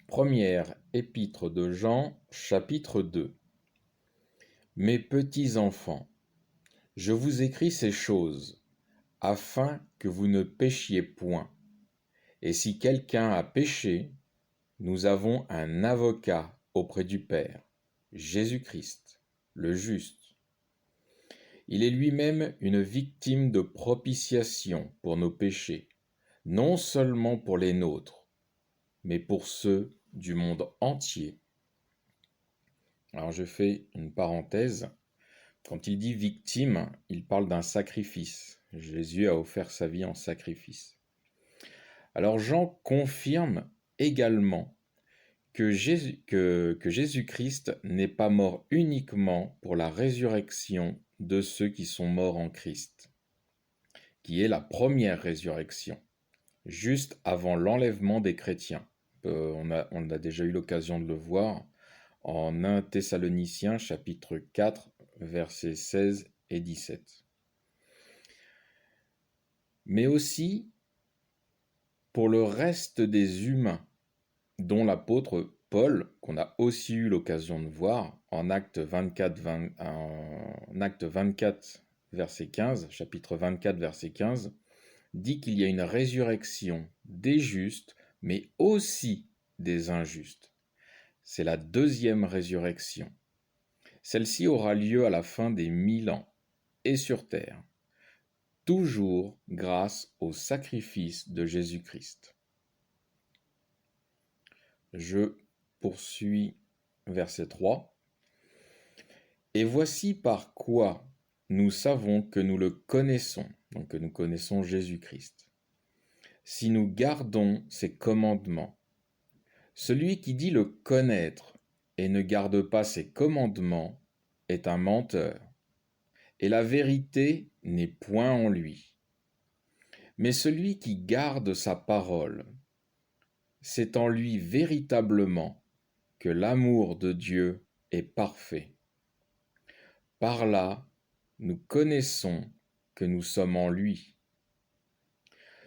Première épître de Jean, chapitre 2. Mes petits enfants, je vous écris ces choses, afin que vous ne péchiez point. Et si quelqu'un a péché, nous avons un avocat auprès du Père, Jésus-Christ, le juste. Il est lui-même une victime de propitiation pour nos péchés, non seulement pour les nôtres, mais pour ceux du monde entier. Alors je fais une parenthèse. Quand il dit victime, il parle d'un sacrifice. Jésus a offert sa vie en sacrifice. Alors Jean confirme également que Jésus-Christ n'est pas mort uniquement pour la résurrection de ceux qui sont morts en Christ, qui est la première résurrection, juste avant l'enlèvement des chrétiens. On a déjà eu l'occasion de le voir en 1 Thessaloniciens chapitre 4, versets 16 et 17. Mais aussi pour le reste des humains, dont l'apôtre Paul, qu'on a aussi eu l'occasion de voir en Acte 24, verset 15, chapitre 24, verset 15, dit qu'il y a une résurrection des justes, mais aussi des injustes. C'est la deuxième résurrection. Celle-ci aura lieu à la fin des 1000 ans et sur terre, toujours grâce au sacrifice de Jésus-Christ. Je poursuis verset 3. Et voici par quoi nous savons que nous le connaissons, donc que nous connaissons Jésus-Christ, si nous gardons ses commandements. Celui qui dit le connaître et ne garde pas ses commandements est un menteur, et la vérité n'est point en lui. Mais celui qui garde sa parole, c'est en lui véritablement que l'amour de Dieu est parfait. Par là, nous connaissons que nous sommes en lui.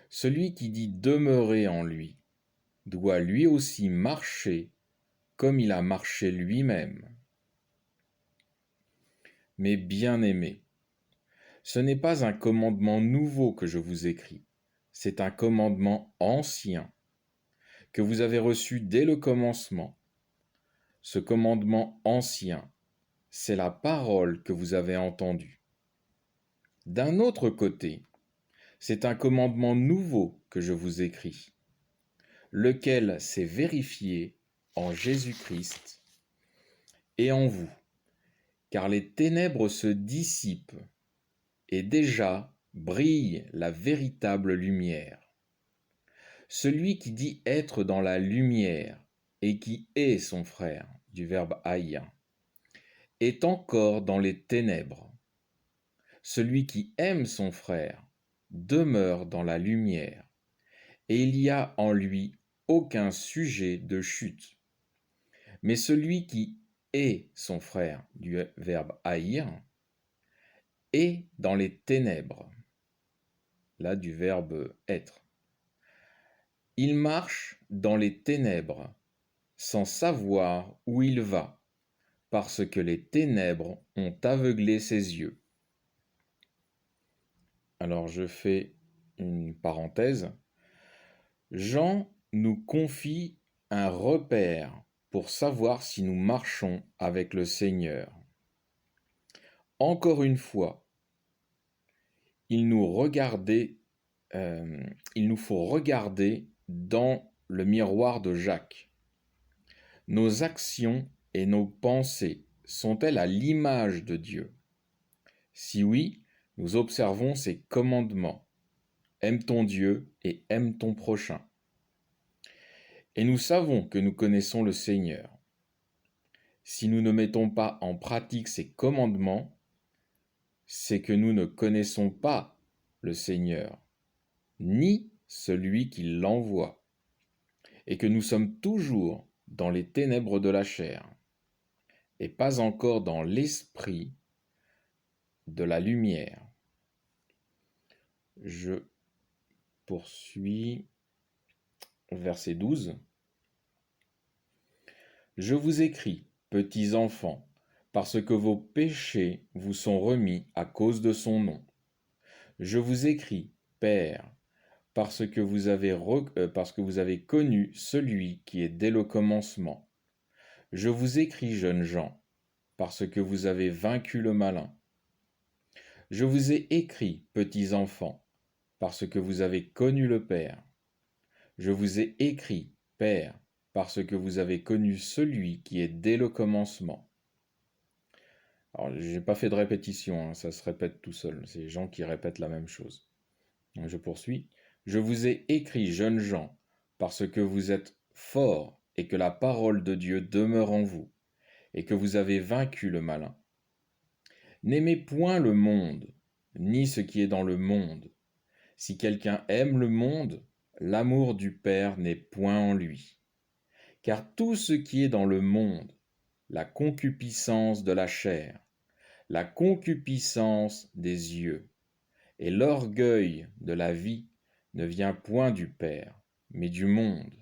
Celui qui dit demeurer en lui doit lui aussi marcher comme il a marché lui-même. Mes bien-aimés, ce n'est pas un commandement nouveau que je vous écris, c'est un commandement ancien que vous avez reçu dès le commencement. Ce commandement ancien, c'est la parole que vous avez entendue. D'un autre côté, c'est un commandement nouveau que je vous écris, lequel s'est vérifié en Jésus-Christ et en vous, car les ténèbres se dissipent et déjà brille la véritable lumière. Celui qui dit être dans la lumière et qui est son frère, du verbe haïa, est encore dans les ténèbres. Celui qui aime son frère demeure dans la lumière, et il n'y a en lui aucun sujet de chute. Mais celui qui est son frère, du verbe haïr, est dans les ténèbres, là du verbe être. Il marche dans les ténèbres, sans savoir où il va, parce que les ténèbres ont aveuglé ses yeux. Alors je fais une parenthèse. Jean nous confie un repère pour savoir si nous marchons avec le Seigneur. Encore une fois, il nous faut regarder dans le miroir de Jacques. Nos actions et nos pensées sont-elles à l'image de Dieu? Si oui, nous observons ses commandements. Aime ton Dieu et aime ton prochain. Et nous savons que nous connaissons le Seigneur. Si nous ne mettons pas en pratique ses commandements, c'est que nous ne connaissons pas le Seigneur, ni celui qui l'envoie, et que nous sommes toujours dans les ténèbres de la chair, et pas encore dans l'esprit de la lumière. Je poursuis verset 12. Je vous écris, petits enfants, parce que vos péchés vous sont remis à cause de son nom. Je vous écris, Père, parce que vous avez connu celui qui est dès le commencement. Je vous écris, jeunes gens, parce que vous avez vaincu le malin. Je vous ai écrit, petits enfants, parce que vous avez connu le Père. Je vous ai écrit, Père, parce que vous avez connu celui qui est dès le commencement. Alors, j'ai pas fait de répétition, hein, ça se répète tout seul. C'est les gens qui répètent la même chose. Donc, je poursuis. Je vous ai écrit, jeunes gens, parce que vous êtes forts et que la parole de Dieu demeure en vous, et que vous avez vaincu le malin. N'aimez point le monde, ni ce qui est dans le monde. Si quelqu'un aime le monde, l'amour du Père n'est point en lui. Car tout ce qui est dans le monde, la concupiscence de la chair, la concupiscence des yeux et l'orgueil de la vie ne vient point du Père, mais du monde.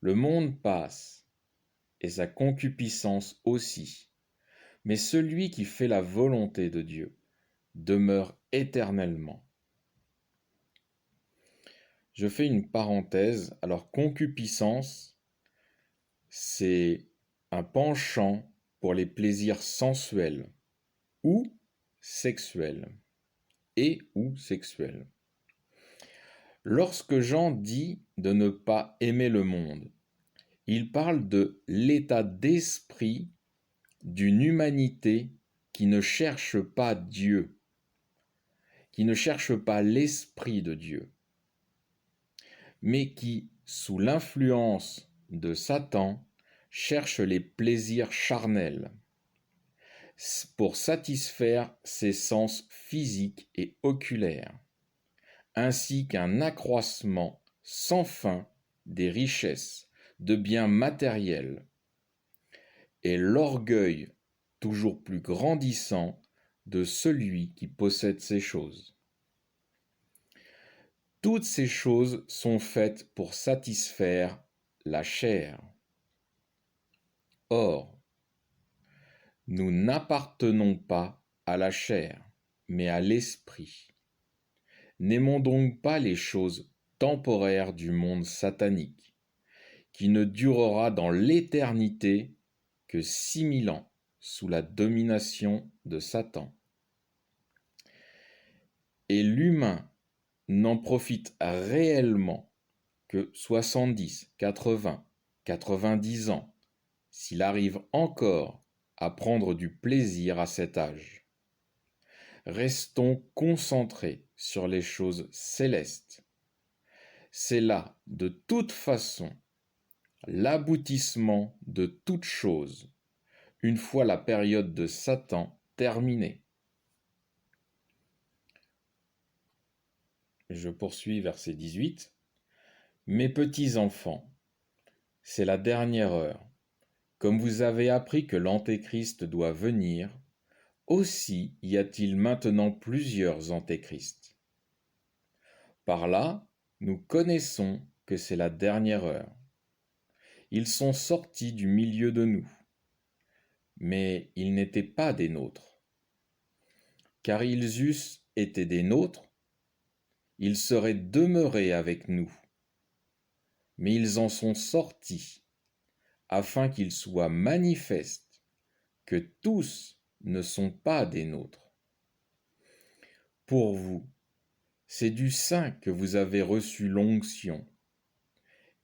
Le monde passe, et sa concupiscence aussi, mais celui qui fait la volonté de Dieu demeure éternellement. Je fais une parenthèse. Alors, concupiscence, c'est un penchant pour les plaisirs sensuels ou sexuels ou sexuels. Lorsque Jean dit de ne pas aimer le monde, il parle de l'état d'esprit d'une humanité qui ne cherche pas Dieu, qui ne cherche pas l'esprit de Dieu, mais qui, sous l'influence de Satan, cherche les plaisirs charnels pour satisfaire ses sens physiques et oculaires, ainsi qu'un accroissement sans fin des richesses, de biens matériels, et l'orgueil toujours plus grandissant de celui qui possède ces choses. Toutes ces choses sont faites pour satisfaire la chair. Or, nous n'appartenons pas à la chair, mais à l'esprit. N'aimons donc pas les choses temporaires du monde satanique, qui ne durera dans l'éternité que 6000 ans sous la domination de Satan. Et l'humain n'en profite réellement que 70, 80, 90 ans, s'il arrive encore à prendre du plaisir à cet âge. Restons concentrés sur les choses célestes. C'est là, de toute façon, l'aboutissement de toute chose, une fois la période de Satan terminée. Je poursuis verset 18. Mes petits enfants, c'est la dernière heure. Comme vous avez appris que l'Antéchrist doit venir, aussi y a-t-il maintenant plusieurs antéchrists. Par là, nous connaissons que c'est la dernière heure. Ils sont sortis du milieu de nous, mais ils n'étaient pas des nôtres. Car ils eussent été des nôtres, ils seraient demeurés avec nous. Mais ils en sont sortis, afin qu'il soit manifeste que tous ne sont pas des nôtres. Pour vous, c'est du Saint que vous avez reçu l'onction,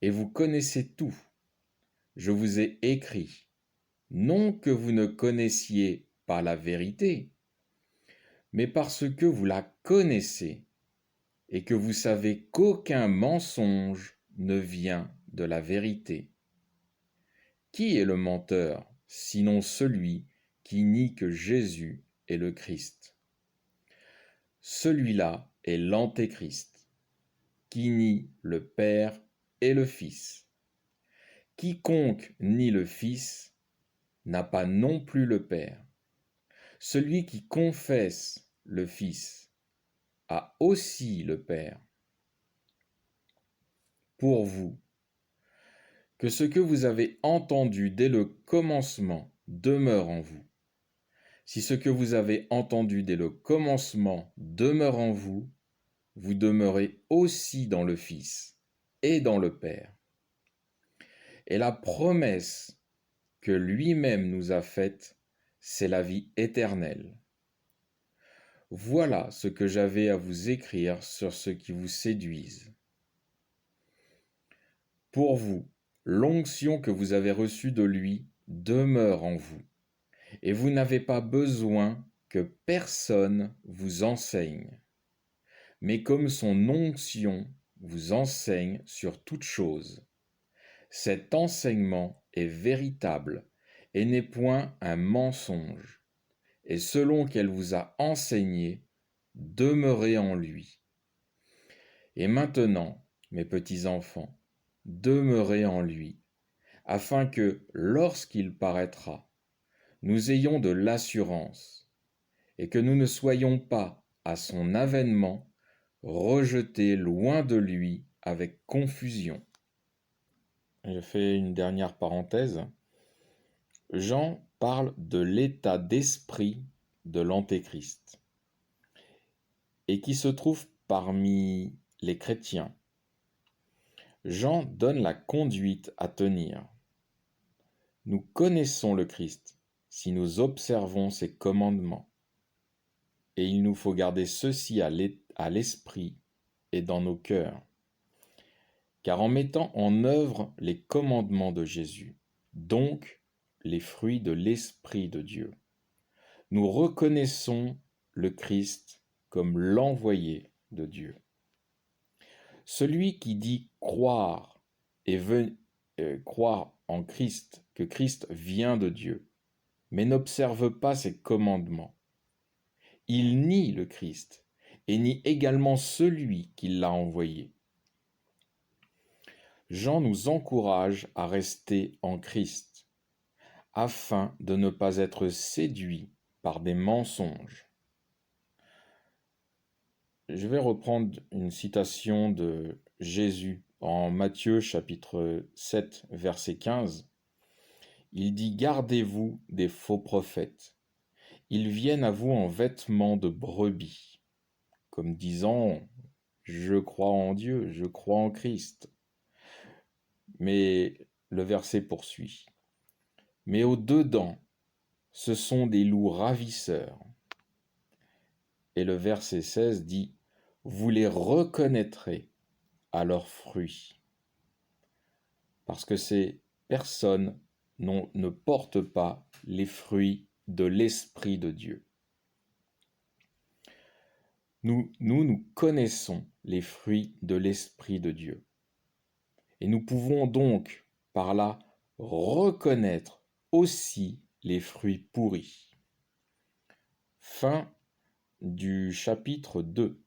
et vous connaissez tout. Je vous ai écrit, non que vous ne connaissiez pas la vérité, mais parce que vous la connaissez, et que vous savez qu'aucun mensonge ne vient de la vérité. Qui est le menteur, sinon celui qui nie que Jésus est le Christ? Celui-là est l'Antéchrist, qui nie le Père et le Fils. Quiconque nie le Fils n'a pas non plus le Père. Celui qui confesse le Fils a aussi le Père. Pour vous, que ce que vous avez entendu dès le commencement demeure en vous. Si ce que vous avez entendu dès le commencement demeure en vous, vous demeurez aussi dans le Fils et dans le Père. Et la promesse que lui-même nous a faite, c'est la vie éternelle. Voilà ce que j'avais à vous écrire sur ceux qui vous séduisent. Pour vous, l'onction que vous avez reçue de lui demeure en vous, et vous n'avez pas besoin que personne vous enseigne. Mais comme son onction vous enseigne sur toute chose, cet enseignement est véritable et n'est point un mensonge. Et selon qu'elle vous a enseigné, demeurez en lui. Et maintenant, mes petits enfants, demeurez en lui, afin que, lorsqu'il paraîtra, nous ayons de l'assurance, et que nous ne soyons pas, à son avènement, rejetés loin de lui avec confusion. Je fais une dernière parenthèse. Jean parle de l'état d'esprit de l'Antéchrist, et qui se trouve parmi les chrétiens. Jean donne la conduite à tenir. Nous connaissons le Christ si nous observons ses commandements. Et il nous faut garder ceci à l'esprit et dans nos cœurs. Car en mettant en œuvre les commandements de Jésus, donc les fruits de l'Esprit de Dieu, nous reconnaissons le Christ comme l'envoyé de Dieu. Celui qui dit croire croire en Christ, que Christ vient de Dieu, mais n'observe pas ses commandements, il nie le Christ et nie également celui qui l'a envoyé. Jean nous encourage à rester en Christ, afin de ne pas être séduits par des mensonges. Je vais reprendre une citation de Jésus en Matthieu chapitre 7, verset 15. Il dit « Gardez-vous des faux prophètes. Ils viennent à vous en vêtements de brebis, comme disant « Je crois en Dieu, je crois en Christ ». Mais le verset poursuit. Mais au-dedans, ce sont des loups ravisseurs. Et le verset 16 dit « Vous les reconnaîtrez à leurs fruits. » Parce que ces personnes ne portent pas les fruits de l'Esprit de Dieu. Nous connaissons les fruits de l'Esprit de Dieu. Et nous pouvons donc, par là, reconnaître aussi les fruits pourris. Fin du chapitre 2.